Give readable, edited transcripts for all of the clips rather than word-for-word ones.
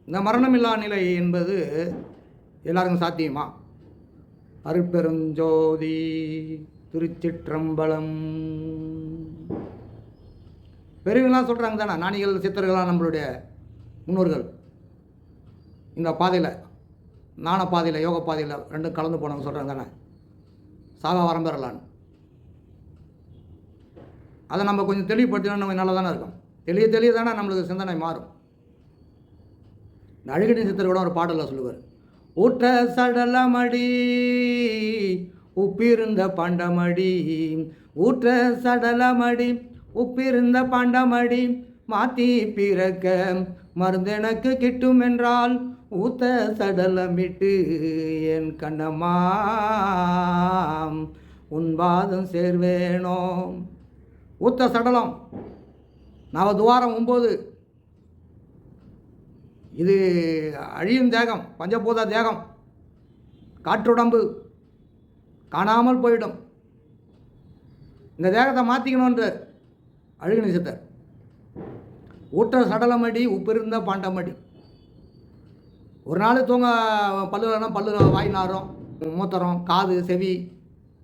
இந்த மரணமில்லா நிலை என்பது எல்லாருக்கும் சாத்தியமா? அருட்பெருஞ்சோதி திருச்சிற்றம்பலம். பெரியவங்களாம் சொல்கிறாங்க தானே, ஞானிகள் சித்தர்களாக நம்மளுடைய முன்னோர்கள் இந்த பாதையில், ஞான பாதையில், யோக பாதையில் ரெண்டும் கலந்து போனவங்க சொல்கிறாங்க தானே, சாகா வரம் பெறலான்னு. அதை நம்ம கொஞ்சம் தெளிவுபடுத்தினா நம்ம நல்லா தானே இருக்கும். தெளிய தானே நம்மளுக்கு சிந்தனை மாறும். இந்த அழகிரி சித்தர் கூட ஒரு பாடலில் சொல்லுவார், ஊற்ற சடலமடி உப்பிருந்த பாண்டமடி, ஊற்ற சடலமடி உப்பிருந்த பாண்டமடி, மாற்றி பிறக்க மருந்தெனக்கு கிட்டும் என்றால் ஊத்த சடலமிட்டு என் கண்ணமாம் உன்பாதம் சேர்வேனோ. ஊத்த சடலம் நவதுவாரம் 9. இது அழியும் தேகம், பஞ்சபூத தேகம், காற்றுடம்பு காணாமல் போயிடும். இந்த தேகத்தை மாற்றிக்கணுன்ற அழகிரி சித்தர். ஊற்ற சடலமடி உப்பிருந்த பாண்டமடி. ஒரு நாள் தூங்க பல்லு வாய் நாரும், மூத்தரம், காது, செவி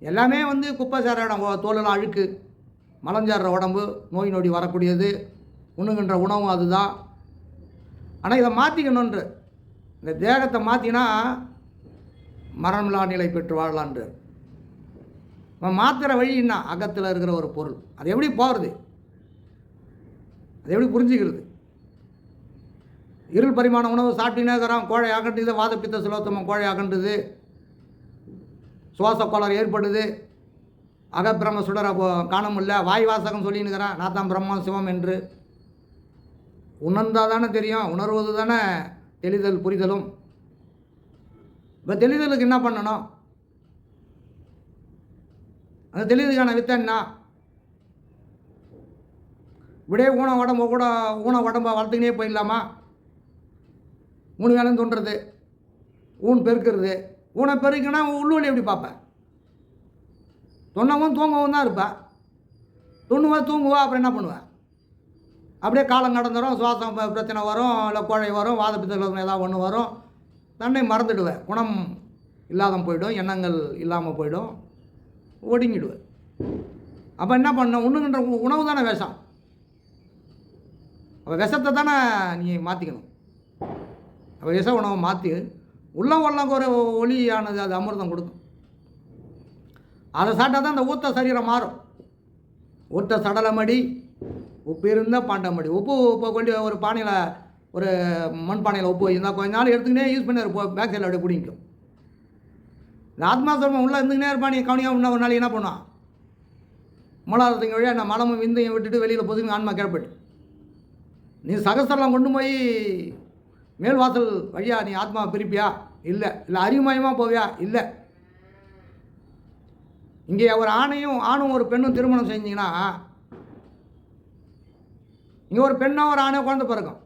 எல்லாமே குப்பை சேர இடம். தோலெல்லாம் அழுக்கு, மலஞ்சாடுற உடம்பு, நோய் நொடி வரக்கூடியது, உண்ணுகின்ற உணவும் அதுதான். ஆனால் இதை மாற்றிக்கணுன்ற, இந்த தேகத்தை மாற்றினா மரணமில்லா நிலை பெற்று வாழலான்ற. மாத்திர வழின்னா அகத்தில் இருக்கிற ஒரு பொருள், அது எப்படி போகிறது, அது எப்படி புரிஞ்சுக்கிறது? இருள் பரிமாண உணவு சாப்பிட்டுனே இருக்கிறோம், கோழை அகண்டுது, வாதப்பித்த சுலோத்தமம் கோழை அகண்டுது, சுவாச கோளாறு ஏற்படுது, அகப்பிரம சுடர காண முடியல, வாய் வாசகம் சொல்லின்னு இருக்கிறான், நான் தான் பிரம்மம் சிவம் என்று. உணர்ந்தால் தானே தெரியும், உணர்வது தானே தெளிதல் புரிதலும். இப்போ தெளிதலுக்கு என்ன பண்ணணும்? அந்த தெளிதலுக்கான வித்தன்னா இப்படியே ஊன உடம்பை வளர்த்துக்கினே போயிடலாமா? 3 வேலையும் தோன்றுறது, ஊன் பெருக்கிறது. ஊனை பெருக்குன்னா உள்ளூர் எப்படி பார்ப்பேன்? தொன்னவும் தூங்கவும் தான் இருப்பேன். தூங்குவா, அப்புறம் என்ன பண்ணுவேன்? அப்படியே காலம் கடந்துடும், சுவாசம் பிரச்சனை வரும், இல்லை கோழை வரும், வாதப்பித்தல் ஏதாவது ஒன்று வரும், தன்னை மறந்துடுவேன். குணம் இல்லாத போயிடும், எண்ணங்கள் இல்லாமல் போயிடும், ஒடுங்கிடுவேன். அப்போ என்ன பண்ணணும்? உண்ணுகின்ற உணவு தானே விஷம். அப்போ விஷத்தை தானே நீ மாற்றிக்கணும். அப்போ விஷ உணவை மாற்றி உள்ளம் ஒரு ஒளியானது, அது அமிர்தம் கொடுக்கும். அதை சாப்பிட்டா தான் அந்த ஊத்த சரீரம் மாறும். ஊத்த சடலமடி உப்பு இருந்தால் பாண்டமடி. உப்பு கொண்டு ஒரு பானையில், ஒரு மண் பானையில் உப்பு இருந்தால் கொஞ்ச நாள் எடுத்துக்கினே யூஸ் பண்ணி பேக் சைடில் அப்படியே குடிக்கும். இந்த ஆத்மா சொல்வம் உள்ளே இருந்துக்கினே இருப்பான். நீ கவனியாக இன்னும் ஒரு நாள் என்ன பண்ணுவான்? மூலாதாரத்தின் வழியாக நான் மலமும் விந்தையும் விட்டுட்டு வெளியில் பொதுங்க ஆன்மா கிளப்பிட்டு, நீ சகசரெலாம் கொண்டு போய் மேல் வாசல் வழியாக நீ ஆத்மாவை பிரிப்பியா? இல்லை. அறிவுமயமாக போவியா? இல்லை. இங்கே ஒரு ஆணும் ஒரு பெண்ணும் திருமணம் செஞ்சிங்கன்னா, இங்கே ஒரு பெண்ணோ ஒரு ஆணோ குழந்தை பிறக்கும்.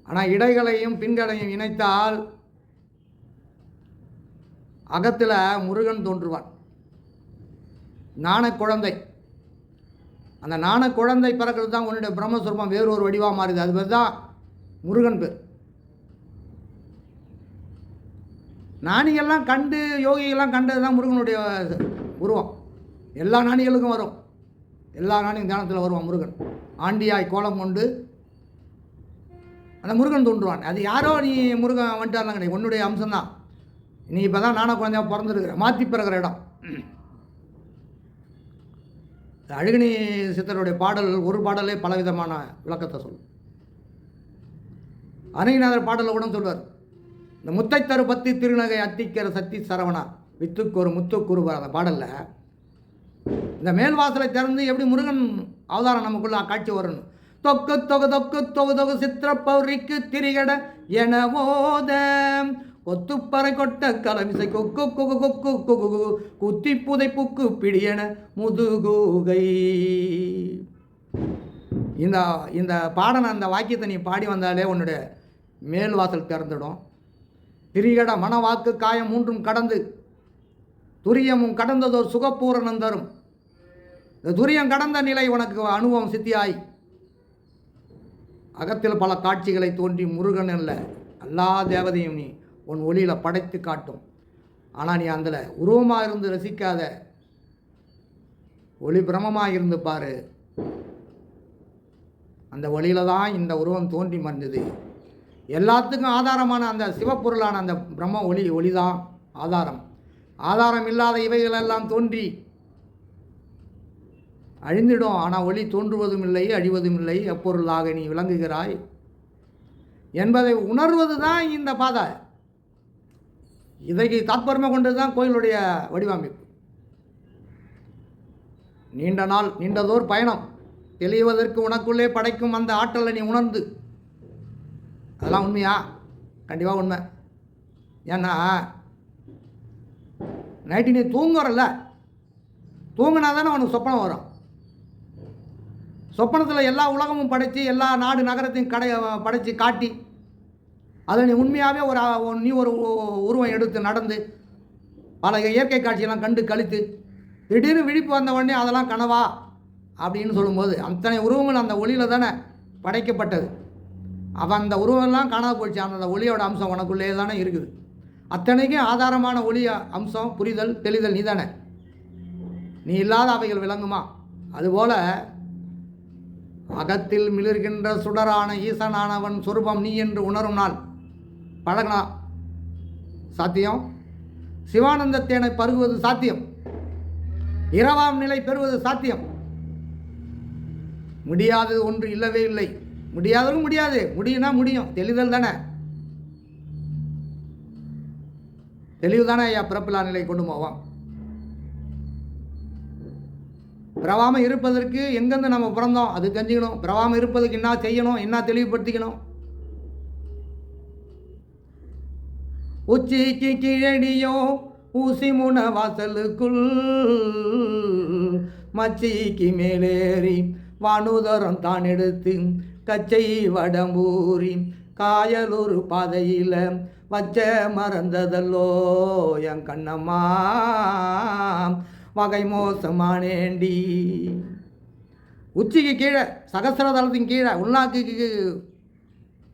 ஆனால் இடைகளையும் பின்களையும் இணைத்தால் அகத்தில் முருகன் தோன்றுவான். ஞான குழந்தை. அந்த ஞான குழந்தை பிறக்கிறது தான் உன்னுடைய பிரம்மஸ்வரூபம் வேறு ஒரு வடிவாக மாறுது. அது பேர் தான் முருகன் பேர். ஞானிகள்லாம் கண்டு, யோகிகள்லாம் கண்டது தான் முருகனுடைய உருவம். எல்லா ஞானிகளுக்கும் வரும், எல்லா ஞானியும் தியானத்தில் வருவான் முருகன். ஆண்டியாய் கோலம் கொண்டு அந்த முருகன் தோன்றுவான். அது யாரோ நீ முருகன் வந்துட்டார்லாம் கிடையாது, உன்னுடைய அம்சம்தான். நீ இப்போ தான் ஞான குழந்தையாக பிறந்திருக்கிற, மாற்றி பிறகுற இடம். அழகிரி சித்தருடைய பாடல், ஒரு பாடலே பலவிதமான விளக்கத்தை சொல்லும். அருணகிரிநாதர் பாடலில் கூட சொல்வார், இந்த முத்தை தரு பத்தி திருநகை அத்திக்கிற சத்தி சரவணா வித்துக்கு ஒரு முத்து கூறுவார். அந்த பாடலில் இந்த மேல் வாசலை திறந்து எப்படி முருகன் அவதாரம் நமக்குள்ள காட்சி வரணும். தொக்கு தொகு தொக்கு தொகு தொகு சித்திர பௌரிக்கு திரிகட எனவோத கொத்துப்பறை கொட்ட கலமிசை கொக்கு கொகு கொக்கு கொகு குத்தி புதை புக்கு பிடியன முதுகூகை. இந்த பாடனை, அந்த வாக்கியத்தை நீ பாடி வந்தாலே உன்னுடைய மேல் வாசல் திறந்துடும். திரிகட மனவாக்கு காயம் 3ம் கடந்து துரியமும் கடந்ததோர் சுகப்பூரணம் தரும். இந்த துரியம் கடந்த நிலை உனக்கு அனுபவம் சித்தியாய் அகத்தில் பல காட்சிகளை தோன்றி முருகன் அல்ல எல்லா தேவதையும் நீ உன் ஒளியில் படைத்து காட்டும். ஆனால் நீ அதில் உருவமாக இருந்து ரசிக்காத, ஒளி பிரமமாக இருந்து பாரு. அந்த ஒளியில் தான் இந்த உருவம் தோன்றி மறைந்தது. எல்லாத்துக்கும் ஆதாரமான அந்த சிவப்பொருளான அந்த பிரம்ம ஒளி தான் ஆதாரம். ஆதாரம் இல்லாத இவைகளெல்லாம் தோன்றி அழிந்திடும். ஆனால் ஒளி தோன்றுவதும் இல்லை, அழிவதும் இல்லை. எப்பொருளாக நீ விளங்குகிறாய் என்பதை உணர்வது தான் இந்த பாதை. இதைக்கு தாற்பயமாக கொண்டது தான் கோயிலுடைய வடிவமைப்பு. நீண்ட நாள் நீண்டதோர் பயணம் தெளிவதற்கு உனக்குள்ளே படைக்கும் அந்த ஆற்றலை நீ உணர்ந்து. அதெல்லாம் உண்மையா? கண்டிப்பாக உண்மை. ஏன்னா நைட்டு நீ தூங்குறல்ல, தூங்கினா தானே உனக்கு சொப்பனம் வரும். சொப்பனத்தில் எல்லா உலகமும் படைத்து எல்லா நாடு நகரத்தையும் படைத்து காட்டி அதை நீ உண்மையாகவே நீ ஒரு உருவம் எடுத்து நடந்து பல இயற்கை காட்சியெல்லாம் கண்டு கழித்து திடீர்னு விழிப்பு வந்த உடனே அதெல்லாம் கனவா அப்படின்னு சொல்லும்போது அத்தனை உருவங்கள் அந்த ஒளியில் தானே படைக்கப்பட்டது. அவன் அந்த உருவம்லாம் காணாத போயிடுச்சு. அந்த ஒளியோட அம்சம் உனக்குள்ளே தானே இருக்குது. அத்தனைக்கும் ஆதாரமான ஒளி அம்சம் புரிதல் தெளிதல் நீ தானே. நீ இல்லாத அவைகள் விளங்குமா? அதுபோல் அகத்தில் மிளிர்கின்ற சுடரான ஈசனானவன் சொரூபம் நீ என்று உணரும் நாள் பழகலாம் சாத்தியம். சிவானந்த தேனை பருகுவது சாத்தியம். இரவாம் நிலை பெறுவது சாத்தியம். முடியாதது ஒன்று இல்லவே இல்லை. முடியாததும் முடியாது, முடியும்னா முடியும். தெளிதல் தானே, தெளிவு தானே ஐயா பிறப்பில்லா நிலை கொண்டு போவோம். பிறவாமல் இருப்பதற்கு எங்கேருந்து நம்ம பிறந்தோம் அது தெரிஞ்சுக்கணும். பிறவாமல் இருப்பதுக்கு என்ன செய்யணும், என்ன தெளிவுபடுத்திக்கணும். உச்சிக்கு கீழடியோ ஊசி முன வாசலுக்குள் மச்சிக்கு மேலேறி வானுதரம் தான் எடுத்து கச்சை வடம்பூரி காயலூர் பாதையில் வச்ச மறந்ததல்லோ என் கண்ணம்மா வகை மோசமானேண்டி. உச்சிக்கு கீழே சகசிரதளத்தின் கீழே உள்நாக்கு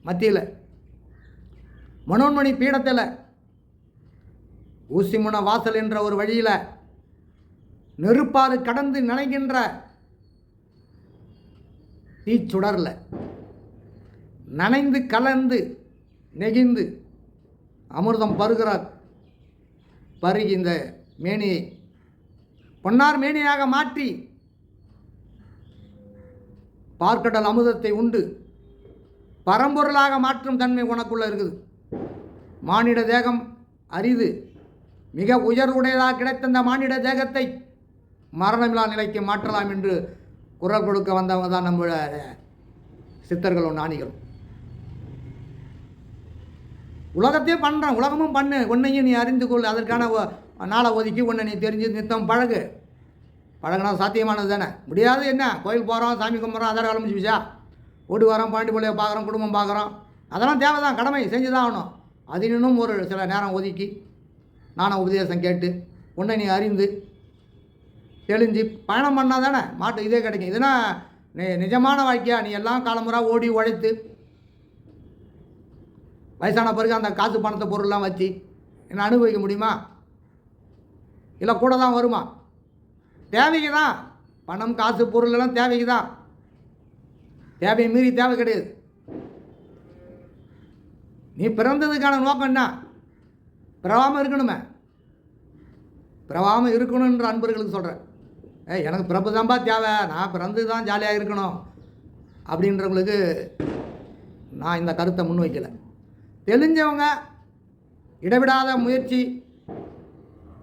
மத்தியில் மனோன்மணி பீடத்தில் ஊசிமுன வாசல் என்ற ஒரு வழியில் நெருப்பாறு கடந்து நினைக்கின்ற தீச்சுடரில் நனைந்து கலந்து நெகிழ்ந்து அமிர்தம் பருகிறார். பருகி இந்த மேனியை பொன்னார் மேனியாக மாற்றி பார்க்கடல் அமுதத்தை உண்டு பரம்பொருளாக மாற்றும் தன்மை உனக்குள்ள இருக்குது. மானிட தேகம் அரிது. மிக உயர்வுடையதாக கிடைத்த இந்த மானிட தேகத்தை மரணமில்லா நிலைக்கு மாற்றலாம் என்று குரல் கொடுக்க வந்தவங்க தான் நம்மளோட சித்தர்களும் ஞானிகளும். உலகத்தையே பண்ணுறான், உலகமும் பண்ணு, உன்னையும் நீ அறிந்து கொள். அதற்கான நாளை ஒதுக்கி உன்னை நீ தெரிஞ்சு நித்தம் பழகு. பழகினா சாத்தியமானது தானே. முடியாது என்ன, கோயில் போகிறோம், சாமி கும்பிட்றோம், அதெல்லாம் ஆரம்பிச்சுச்சா, ஓடி வரோம், பாண்டி பிள்ளைய பார்க்குறோம், குடும்பம் பார்க்குறோம், அதெல்லாம் தேவை தான், கடமை செஞ்சு தான் ஆகணும். அது இன்னும் ஒரு சில நேரம் ஒதுக்கி நானும் உபதேசம் கேட்டு உன்னை நீ அறிந்து தெளிஞ்சு பயணம் பண்ணால் தானே மாட்டு இதே கிடைக்கும். இதுனா நிஜமான வாழ்க்கையா? நீ எல்லாம் காலமுறை ஓடி உழைத்து வயசான பிறகு அந்த காசு பணத்தை பொருள்லாம் வச்சு என்ன அனுபவிக்க முடியுமா? இல்லை கூட தான் வருமா? தேவைக்கு தான். பணம் காசு பொருள் எல்லாம் தேவைக்கு தான். தேவையை மீறி தேவை கிடையாது. நீ பிறந்ததுக்கான நோக்கம் என்ன? பிறவாமல் இருக்கணுமே. பிறவாமல் இருக்கணுன்ற அன்பர்களுக்கு சொல்கிறேன். எனக்கு பிறப்பு தான்ப்பா தேவை, நான் பிறந்து தான் ஜாலியாக இருக்கணும் அப்படின்றவங்களுக்கு நான் இந்த கருத்தை முன்வைக்கலை. தெரிஞ்சவங்க இடைவிடாத முயற்சி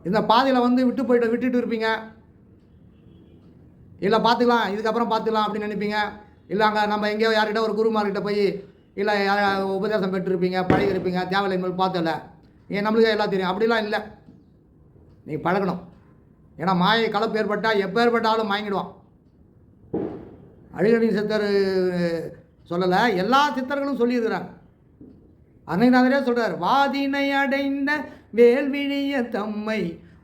இந்த பாதையில் வந்து விட்டுட்டு இருப்பீங்க. இல்லை பார்த்துக்கலாம், இதுக்கப்புறம் பார்த்துக்கலாம் அப்படின்னு நினைப்பீங்க. இல்லை அங்கே நம்ம எங்கேயோ யார்கிட்ட ஒரு குருமார்கிட்ட போய் இல்லை உபதேசம் பெற்றிருப்பீங்க, பழகிருப்பீங்க, தேவையில்லை என்பது பார்த்தல நம்மளுக்கு எல்லாம் தெரியும். அப்படிலாம் இல்லை. நீ பழகணும். ஏன்னா மாயை கலப்பு ஏற்பட்டால் எப்போ ஏற்பட்டாலும் மயங்கிடுவான். அழகடி சித்தர் சொல்லலை, எல்லா சித்தர்களும் சொல்லியிருக்கிறாங்க. அன்னைநாதரே சொல்கிறார், வாதினை அடைந்த வேல்விழிய தம்மை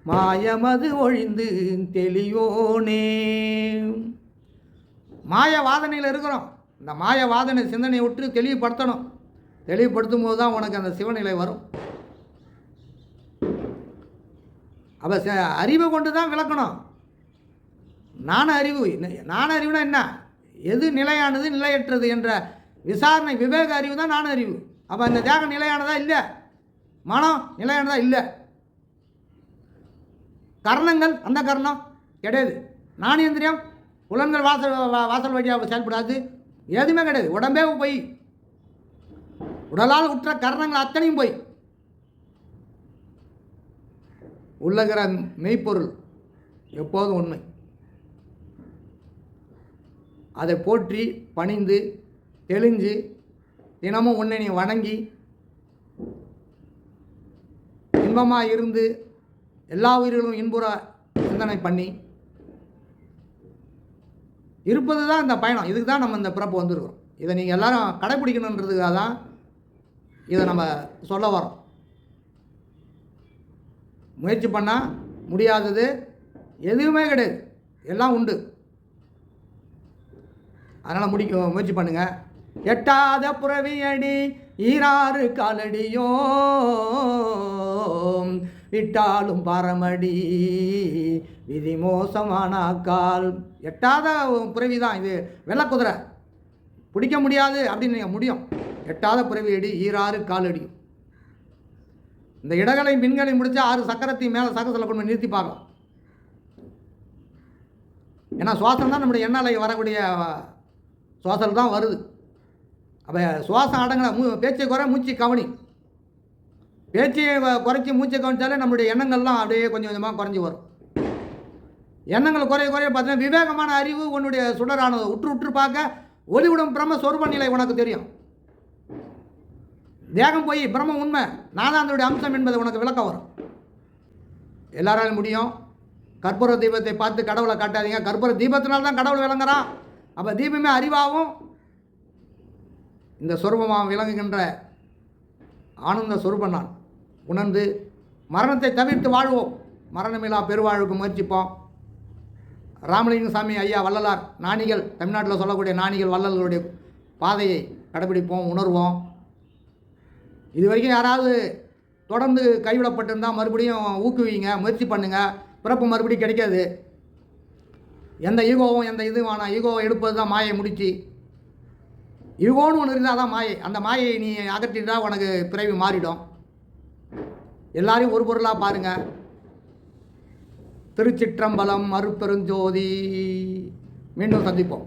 மாயமது ஒழிந்து தெளியோனே. மாய வாதனையில் இருக்கிறோம். இந்த மாய வாதனை சிந்தனையை விட்டு தெளிவுபடுத்தணும். தெளிவுபடுத்தும் போது தான் உனக்கு அந்த சிவநிலை வரும். அப்போ அறிவை கொண்டு தான் விளக்கணும். நான அறிவுனா என்ன? எது நிலையானது நிலையற்றது என்ற விசாரணை விவேக அறிவு தான் நான அறிவு. அப்போ அந்த தேகம் நிலையானதா இல்லை, மனம் நிலையானதா இல்லை, கரணங்கள் அந்த கரணம் கிடையாது, ஞானேந்திரியம் புலன்கள் வாசல் வழியாக செயல்படாது, எதுவுமே கிடையாது. உடம்பே போய், உடலால் உற்ற கரணங்கள் அத்தனையும் போய். உள்ளகிற மெய்ப்பொருள் எப்போதும் உண்மை. அதை போற்றி பணிந்து தெளிஞ்சு தினமும் உன்னை நீ வணங்கி இன்பமாக இருந்து எல்லா உயிர்களும் இன்புற சிந்தனை பண்ணி இருப்பது தான் இந்த பயணம். இதுக்கு தான் நம்ம இந்த பிறப்பு வந்திருக்கிறோம். இதை நீங்கள் எல்லாரும் கடைப்பிடிக்கணுன்றதுக்காக தான் இதை நம்ம சொல்ல வரோம். முயற்சி பண்ணால் முடியாதது எதுவுமே கிடையாது, எல்லாம் உண்டு. அதனால் முயற்சி பண்ணுங்கள். எட்டாத புறவியடி ஈராறு காலடியோ விட்டாலும் பாரமடி விதி மோசமானாக்கால். எட்டாத புறவி தான் இது. வெள்ளக்குதிரை பிடிக்க முடியாது அப்படின்னு நீங்கள் முடியும். எட்டாத புறவியடி ஈராறு காலடியும். இந்த இடங்களை மின்களை முடித்தா 6 சக்கரத்தையும் மேலே சக்கரத்தில் கொண்டு நிறுத்தி பார்க்கலாம். ஏன்னா சுவாசம் தான் நம்முடைய எண்ணாலை வரக்கூடிய சுவாசல் தான் வருது. அப்போ சுவாசம் அடங்கின பேச்சை குறை மூச்சு கவனி. பேச்சையை குறைச்சி மூச்சை கவனித்தாலே நம்மளுடைய எண்ணங்கள்லாம் அப்படியே கொஞ்சம் கொஞ்சமாக குறைஞ்சி வரும். எண்ணங்கள் குறைய பார்த்தீங்கன்னா விவேகமான அறிவு உன்னுடைய சுடரானது. உற்று பார்க்க ஒளிவிடும் பிரம்ம சொருப நிலை உனக்கு தெரியும். தேகம் போய் பிரம்ம உண்மை நான் தான் அதனுடைய அம்சம் என்பதை உனக்கு விளக்கம் வரும். எல்லாராலும் முடியும். கற்பூர தீபத்தை பார்த்து கடவுளை காட்டாதீங்க. கற்பூர தீபத்தினால்தான் தான் கடவுள் விளங்குறான். அப்போ தீபமே அறிவாகவும் இந்த சொரூபமாக விளங்குகின்ற ஆனந்த சொரூபம் நான் உணர்ந்து மரணத்தை தவிர்த்து வாழ்வோம். மரணமில்லா பெருவாழ்வுக்கு முயற்சிப்போம். ராமலிங்க சாமி ஐயா வள்ளலார் ஞானிகள், தமிழ்நாட்டில் சொல்லக்கூடிய ஞானிகள் வள்ளல்களுடைய பாதையை கடைபிடிப்போம், உணர்வோம். இது வரைக்கும் யாராவது தொடர்ந்து கைவிடப்பட்டிருந்தால் மறுபடியும் ஊக்குவிங்க, முயற்சி பண்ணுங்கள். பிறப்பு மறுபடியும் கிடைக்காது. எந்த ஈகோவும் எந்த இது வேணாம். ஈகோவை எடுப்பது தான் மாயை முடிச்சு. ஈகோன்னு ஒன்று இருந்தால் தான் மாயை. அந்த மாயை நீ அகற்றிட்டா உனக்கு பிறவி மாறிடும். எல்லாரையும் ஒரு பொருளாக பாருங்கள். திருச்சிற்றம்பலம் அருட்பெருஞ்சோதி. மீண்டும் சந்திப்போம்.